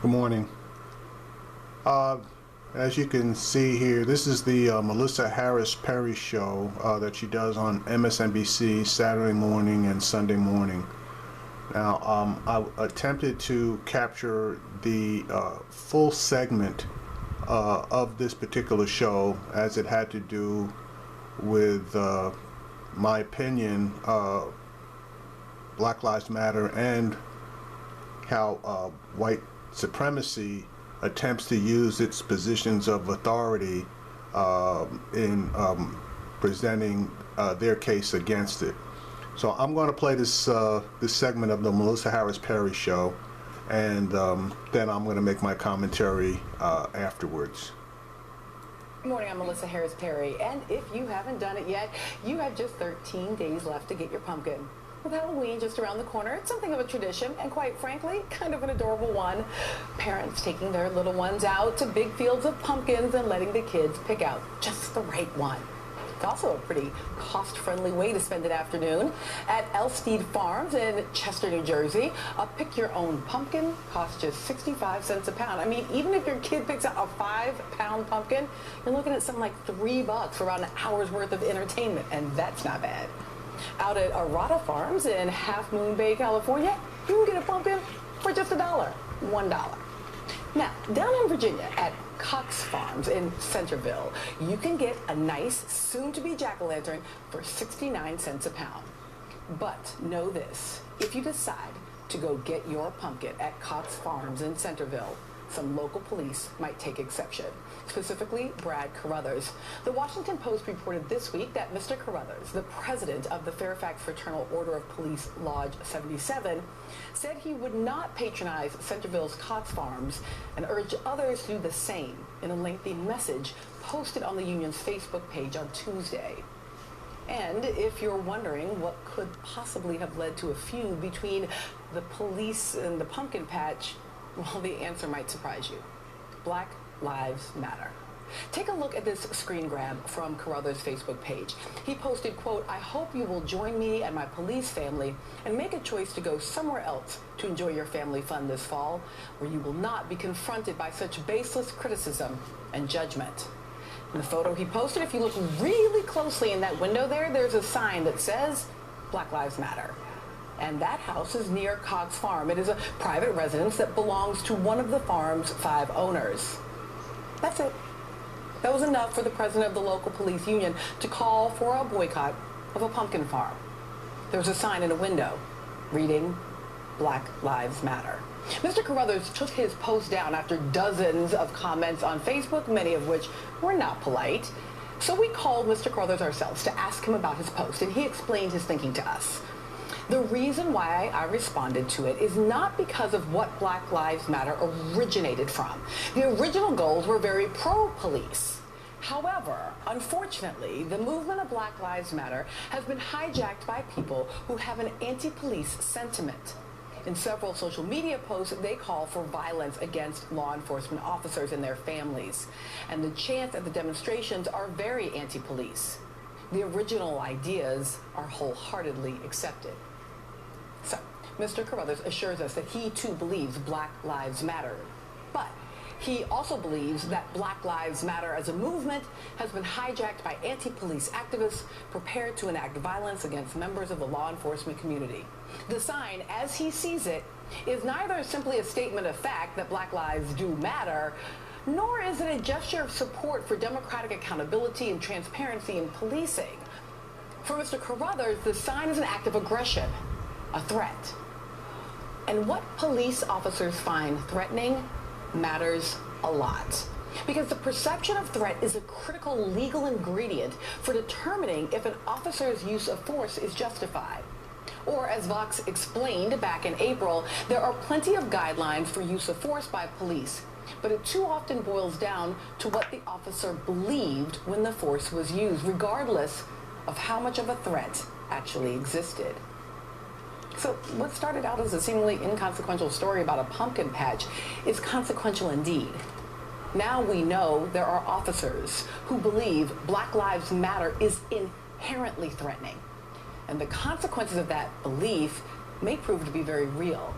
Good morning. As you can see here, this is the Melissa Harris Perry show that she does on MSNBC Saturday morning and Sunday morning. Now, I attempted to capture the full segment of this particular show, as it had to do with my opinion, Black Lives Matter, and how white supremacy attempts to use its positions of authority in presenting their case against it. So I'm going to play this segment of the Melissa Harris Perry show, and then I'm going to make my commentary afterwards. Good morning, I'm Melissa Harris Perry, and if you haven't done it yet, you have just 13 days left to get your pumpkin. With Halloween just around the corner, it's something of a tradition, and quite frankly, kind of an adorable one. Parents taking their little ones out to big fields of pumpkins and letting the kids pick out just the right one. It's also a pretty cost-friendly way to spend an afternoon. At Elstead Farms in Chester, New Jersey, a pick-your-own pumpkin costs just 65 cents a pound. I mean, even if your kid picks out a 5-pound pumpkin, you're looking at something like $3 for around an hour's worth of entertainment, and that's not bad. Out at Arata Farms in Half Moon Bay, California, you can get a pumpkin for just $1. Now, down in Virginia at Cox Farms in Centerville, you can get a nice, soon-to-be jack-o'-lantern for 69 cents a pound. But know this, if you decide to go get your pumpkin at Cox Farms in Centerville, some local police might take exception, specifically Brad Carruthers. The Washington Post reported this week that Mr. Carruthers, the president of the Fairfax Fraternal Order of Police Lodge 77, said he would not patronize Centerville's Cox Farms and urged others to do the same in a lengthy message posted on the union's Facebook page on Tuesday. And if you're wondering what could possibly have led to a feud between the police and the pumpkin patch, well, the answer might surprise you. Black Lives Matter. Take a look at this screen grab from Carruthers' Facebook page. He posted, quote, "I hope you will join me and my police family and make a choice to go somewhere else to enjoy your family fun this fall, where you will not be confronted by such baseless criticism and judgment." In the photo he posted, if you look really closely in that window there, there's a sign that says Black Lives Matter. And that house is near Cox Farm. It is a private residence that belongs to one of the farm's 5 owners. That's it. That was enough for the president of the local police union to call for a boycott of a pumpkin farm. There was a sign in a window reading, "Black Lives Matter." Mr. Carruthers took his post down after dozens of comments on Facebook, many of which were not polite. So we called Mr. Carruthers ourselves to ask him about his post, and he explained his thinking to us. The reason why I responded to it is not because of what Black Lives Matter originated from. The original goals were very pro-police. However, unfortunately, the movement of Black Lives Matter has been hijacked by people who have an anti-police sentiment. In several social media posts, they call for violence against law enforcement officers and their families. And the chants at the demonstrations are very anti-police. The original ideas are wholeheartedly accepted. So, Mr. Carruthers assures us that he too believes Black Lives Matter. But he also believes that Black Lives Matter as a movement has been hijacked by anti-police activists prepared to enact violence against members of the law enforcement community. The sign, as he sees it, is neither simply a statement of fact that Black lives do matter, nor is it a gesture of support for democratic accountability and transparency in policing. For Mr. Carruthers, the sign is an act of aggression, a threat. And what police officers find threatening matters a lot, because the perception of threat is a critical legal ingredient for determining if an officer's use of force is justified. Or, as Vox explained back in April, there are plenty of guidelines for use of force by police, but it too often boils down to what the officer believed when the force was used, regardless of how much of a threat actually existed. So what started out as a seemingly inconsequential story about a pumpkin patch is consequential indeed. Now we know there are officers who believe Black Lives Matter is inherently threatening, and the consequences of that belief may prove to be very real.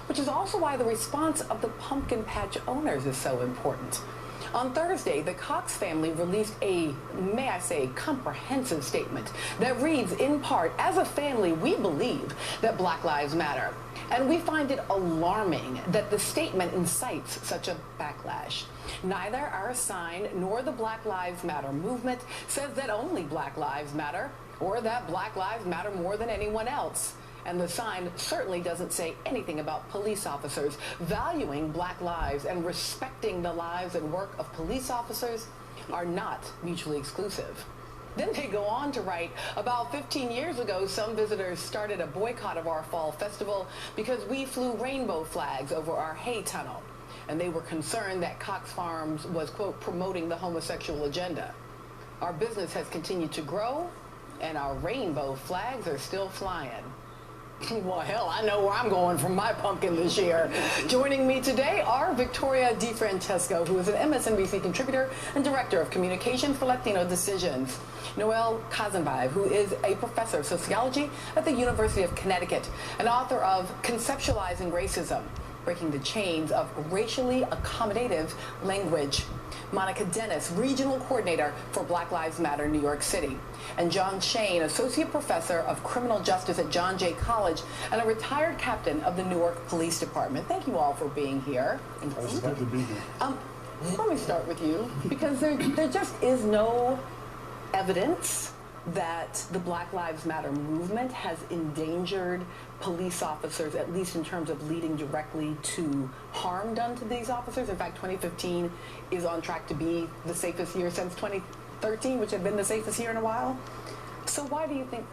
which is also why the response of the pumpkin patch owners is so important. On Thursday, the Cox family released a, may I say, comprehensive statement that reads, in part, as a family, we believe that Black Lives Matter. And we find it alarming that the statement incites such a backlash. Neither our sign nor the Black Lives Matter movement says that only Black Lives Matter or that Black Lives Matter more than anyone else. And the sign certainly doesn't say anything about police officers valuing Black lives and respecting the lives and work of police officers are not mutually exclusive. Then they go on to write, about 15 years ago, some visitors started a boycott of our fall festival because we flew rainbow flags over our hay tunnel. And they were concerned that Cox Farms was, quote, promoting the homosexual agenda. Our business has continued to grow, and our rainbow flags are still flying. Well, hell, I know where I'm going for my pumpkin this year. Joining me today are Victoria DeFrancesco, who is an MSNBC contributor and director of communications for Latino Decisions. Noel Kazenbaev, who is a professor of sociology at the University of Connecticut, and author of Conceptualizing Racism, Breaking the Chains of Racially Accommodative Language. Monica Dennis, regional coordinator for Black Lives Matter New York City. And John Shane, associate professor of criminal justice at John Jay College and a retired captain of the Newark Police Department. Thank you all for being here. It's glad to be here. Let me start with you, because there just is no evidence that the Black Lives Matter movement has endangered police officers, at least in terms of leading directly to harm done to these officers. In fact, 2015 is on track to be the safest year since 2013, which had been the safest year in a while. So why do you think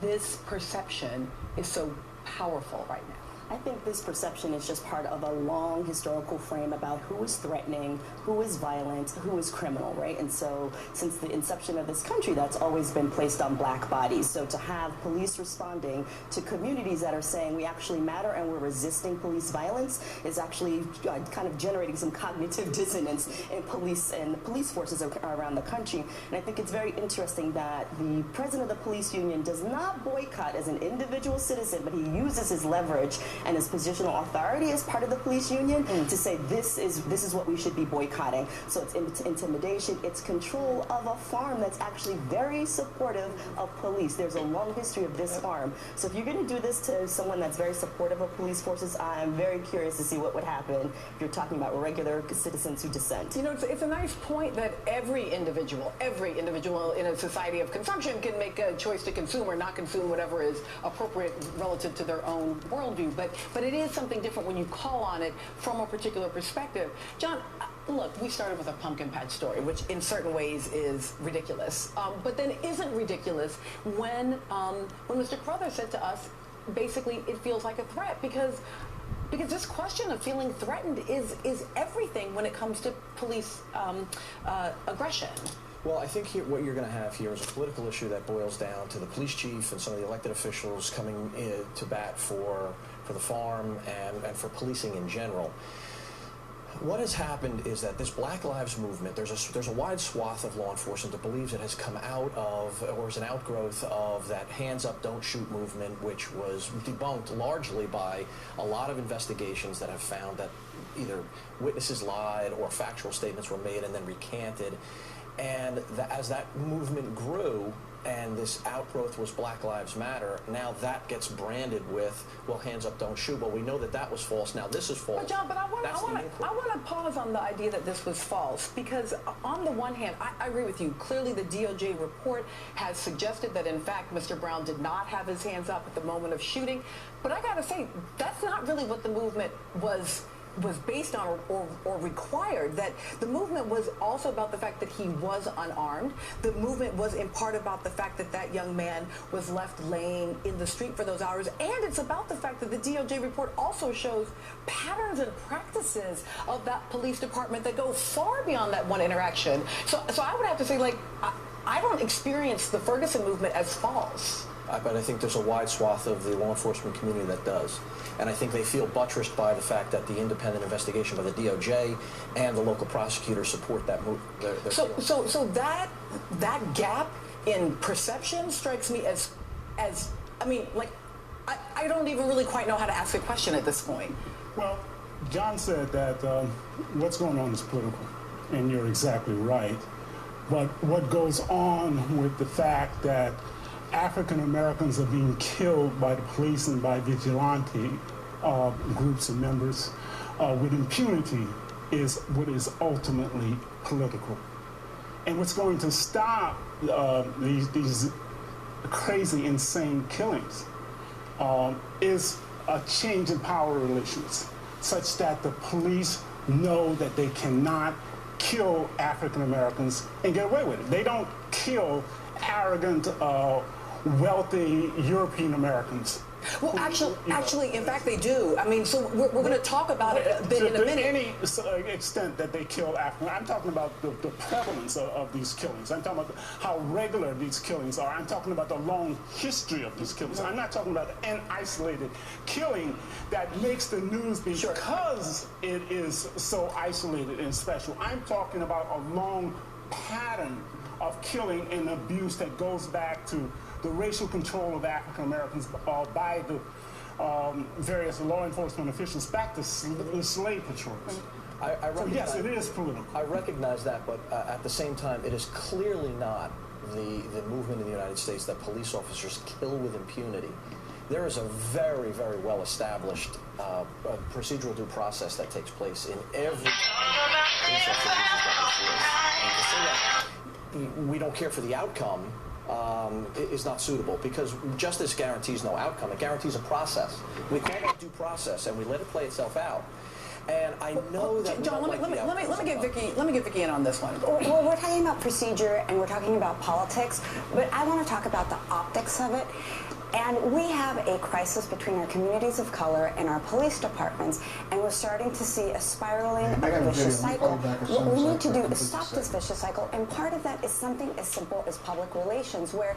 this perception is so powerful right now? I think this perception is just part of a long historical frame about who is threatening, who is violent, who is criminal, right? And so since the inception of this country, that's always been placed on black bodies. So to have police responding to communities that are saying we actually matter and we're resisting police violence is actually kind of generating some cognitive dissonance in police and the police forces around the country. And I think it's very interesting that the president of the police union does not boycott as an individual citizen, but he uses his leverage and his positional authority as part of the police union to say this is what we should be boycotting. So it's intimidation, it's control of a farm that's actually very supportive of police. There's a long history of this farm. So if you're going to do this to someone that's very supportive of police forces, I'm very curious to see what would happen if you're talking about regular citizens who dissent. You know, it's a nice point that every individual in a society of consumption can make a choice to consume or not consume whatever is appropriate relative to their own worldview. But it is something different when you call on it from a particular perspective. John, look, we started with a pumpkin patch story, which in certain ways is ridiculous, but then isn't ridiculous when Mr. Carruthers said to us, basically, it feels like a threat because this question of feeling threatened is everything when it comes to police aggression. Well, I think what you're going to have here is a political issue that boils down to the police chief and some of the elected officials coming to bat for the farm and for policing in general. What has happened is that this Black Lives movement, there's a wide swath of law enforcement that believes it has come out of, or is an outgrowth of, that hands up, don't shoot movement, which was debunked largely by a lot of investigations that have found that either witnesses lied or factual statements were made and then recanted. And as that movement grew and this outgrowth was Black Lives Matter, now that gets branded with, well, hands up, don't shoot. Well, we know that that was false. Now this is false. But John, I want to pause on the idea that this was false, because on the one hand, I agree with you. Clearly, the DOJ report has suggested that, in fact, Mr. Brown did not have his hands up at the moment of shooting. But I got to say, that's not really what the movement was based on or required. That the movement was also about the fact that he was unarmed. The movement was in part about the fact that that young man was left laying in the street for those hours. And it's about the fact that the DOJ report also shows patterns and practices of that police department that go far beyond that one interaction. So I would have to say, like, I don't experience the Ferguson movement as false. But I think there's a wide swath of the law enforcement community that does. And I think they feel buttressed by the fact that the independent investigation by the DOJ and the local prosecutors support that move. So that gap in perception strikes me as I mean, like, I don't even really quite know how to ask the question at this point. Well, John said that what's going on is political, and you're exactly right. But what goes on with the fact that African Americans are being killed by the police and by vigilante groups and members with impunity is what is ultimately political. And what's going to stop these crazy, insane killings is a change in power relations, such that the police know that they cannot kill African Americans and get away with it. They don't kill arrogant, wealthy European Americans. Well, actually, in fact, they do. I mean, so we're going to talk about it a bit in a minute. To any extent that they kill African, I'm talking about the prevalence of these killings. I'm talking about how regular these killings are. I'm talking about the long history of these killings. I'm not talking about an isolated killing that makes the news because it is so isolated and special. I'm talking about a long pattern of killing and abuse that goes back to the racial control of African Americans by the various law enforcement officials back to the slave patrols. So yes, it is political. I recognize that, but at the same time, it is clearly not the movement in the United States that police officers kill with impunity. There is a very, very well-established procedural due process that takes place in every police officer uses deadly force. And to say that we don't care for the outcome is not suitable, because justice guarantees no outcome. It guarantees a process. We call that due process, and we let it play itself out. And I know that John, let me get Vicki in on this one. Well, we're talking about procedure and we're talking about politics, but I want to talk about the optics of it. And we have a crisis between our communities of color and our police departments, and we're starting to see a spiraling vicious cycle. What we need to do is stop this vicious cycle, and part of that is something as simple as public relations, where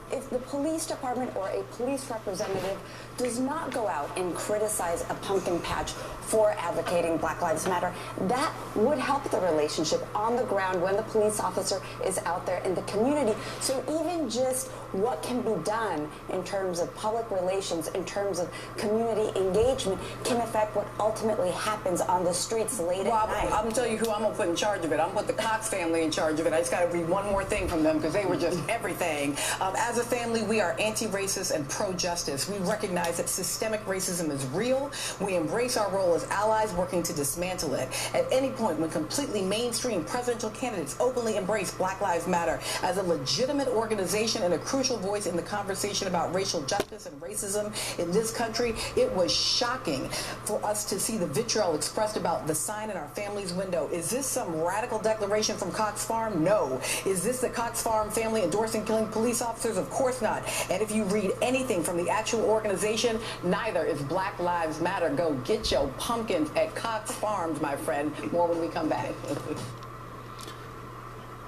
if the police department or a police representative does not go out and criticize a pumpkin patch for advocating Black Lives Matter, that would help the relationship on the ground when the police officer is out there in the community. So even just what can be done in terms of public relations, in terms of community engagement, can affect what ultimately happens on the streets late at night. I'm going to tell you who I'm going to put in charge of it. I'm going to put the Cox family in charge of it. I just got to read one more thing from them because they were just everything. As a family, we are anti-racist and pro-justice. We recognize that systemic racism is real. We embrace our role as allies working to dismantle it. At any point when completely mainstream presidential candidates openly embrace Black Lives Matter as a legitimate organization and a crucial voice in the conversation about racial justice and racism in this country, it was shocking for us to see the vitriol expressed about the sign in our family's window. Is this some radical declaration from Cox Farm? No. Is this the Cox Farm family endorsing killing police officers? Of course not. And if you read anything from the actual organization, neither is Black Lives Matter. Go get your pumpkins at Cox Farms, my friend. More when we come back.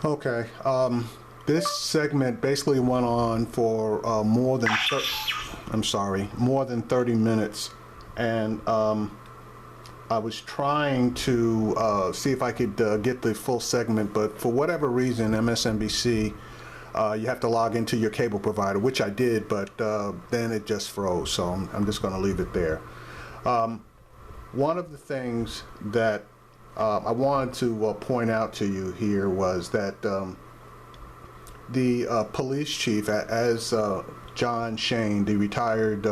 Okay. This segment basically went on for more than 30 minutes, and I was trying to see if I could get the full segment, but for whatever reason, MSNBC, you have to log into your cable provider, which I did, but then it just froze, so I'm just going to leave it there. One of the things that I wanted to point out to you here was that the police chief, as John Shane, the retired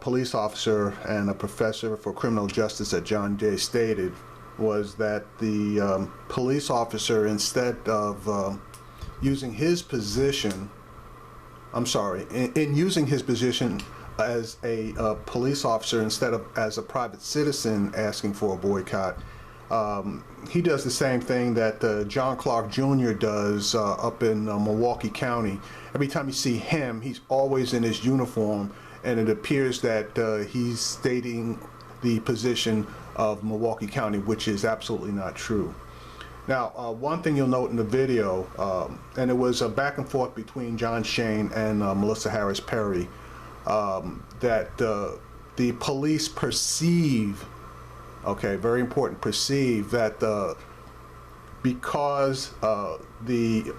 police officer and a professor for criminal justice at John Jay, stated, was that the police officer, instead of using his position, in using his position as a police officer instead of as a private citizen asking for a boycott, he does the same thing that John Clark Jr. does up in Milwaukee County. Every time you see him, he's always in his uniform, and it appears that he's stating the position of Milwaukee County, which is absolutely not true. Now, one thing you'll note in the video, and it was a back and forth between John Shane and Melissa Harris Perry, that the police perceive, okay, very important, perceive that because the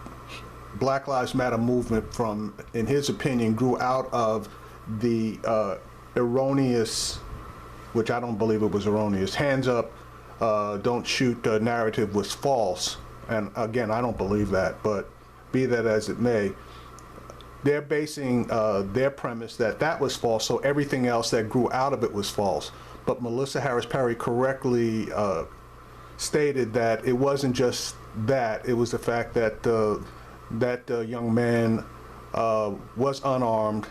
Black Lives Matter movement, in his opinion, grew out of the erroneous which I don't believe it was erroneous. Hands up, don't shoot narrative was false. And again, I don't believe that, but be that as it may, they're basing their premise that that was false, so everything else that grew out of it was false. But Melissa Harris Perry correctly stated that it wasn't just that, it was the fact that that young man was unarmed,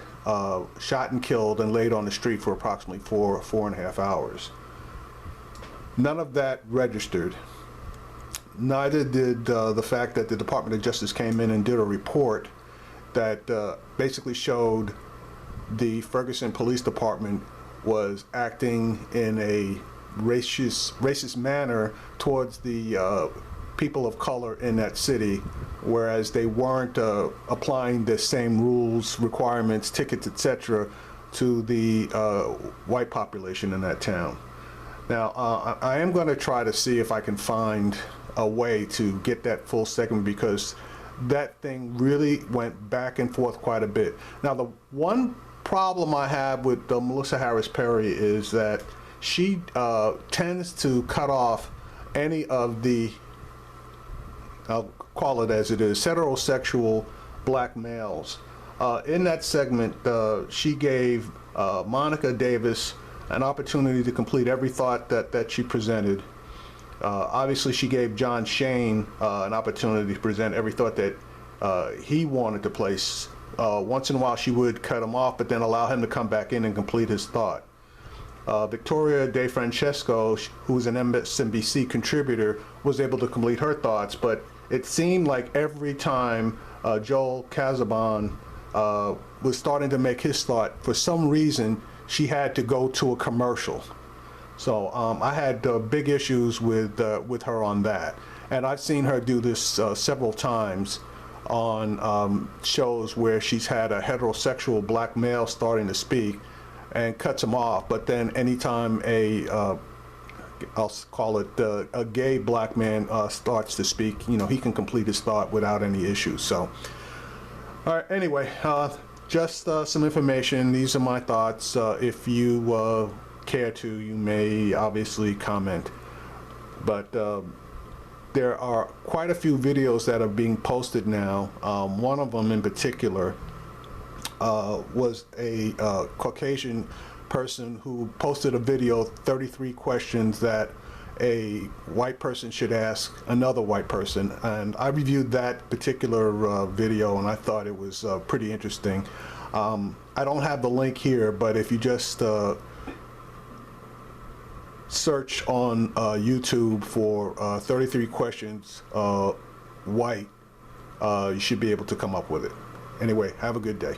shot and killed, and laid on the street for approximately 4.5 hours. None of that registered. Neither did the fact that the Department of Justice came in and did a report that basically showed the Ferguson Police Department was acting in a racist manner towards the people of color in that city, whereas they weren't applying the same rules, requirements, tickets, etc. to the white population in that town. Now, I am going to try to see if I can find a way to get that full segment, because that thing really went back and forth quite a bit. Now, the one problem I have with Melissa Harris Perry is that she tends to cut off any of the, I'll call it as it is, heterosexual black males. In that segment, she gave Monica Davis an opportunity to complete every thought that she presented. Obviously, she gave John Shane an opportunity to present every thought that he wanted to place. Once in a while, she would cut him off, but then allow him to come back in and complete his thought. Victoria De Francesco, who was an MSNBC contributor, was able to complete her thoughts, but it seemed like every time Joel Casabon was starting to make his thought, for some reason, she had to go to a commercial. So I had big issues with her on that. And I've seen her do this several times on shows where she's had a heterosexual black male starting to speak and cuts him off. But then anytime I'll call it a gay black man starts to speak, you know, he can complete his thought without any issues. So, all right, anyway, just some information. These are my thoughts. If you care to, you may obviously comment. But there are quite a few videos that are being posted now. One of them in particular was a Caucasian person who posted a video, 33 questions that a white person should ask another white person. And I reviewed that particular video, and I thought it was pretty interesting. I don't have the link here, but if you just search on YouTube for 33 questions white, you should be able to come up with it. Anyway, have a good day.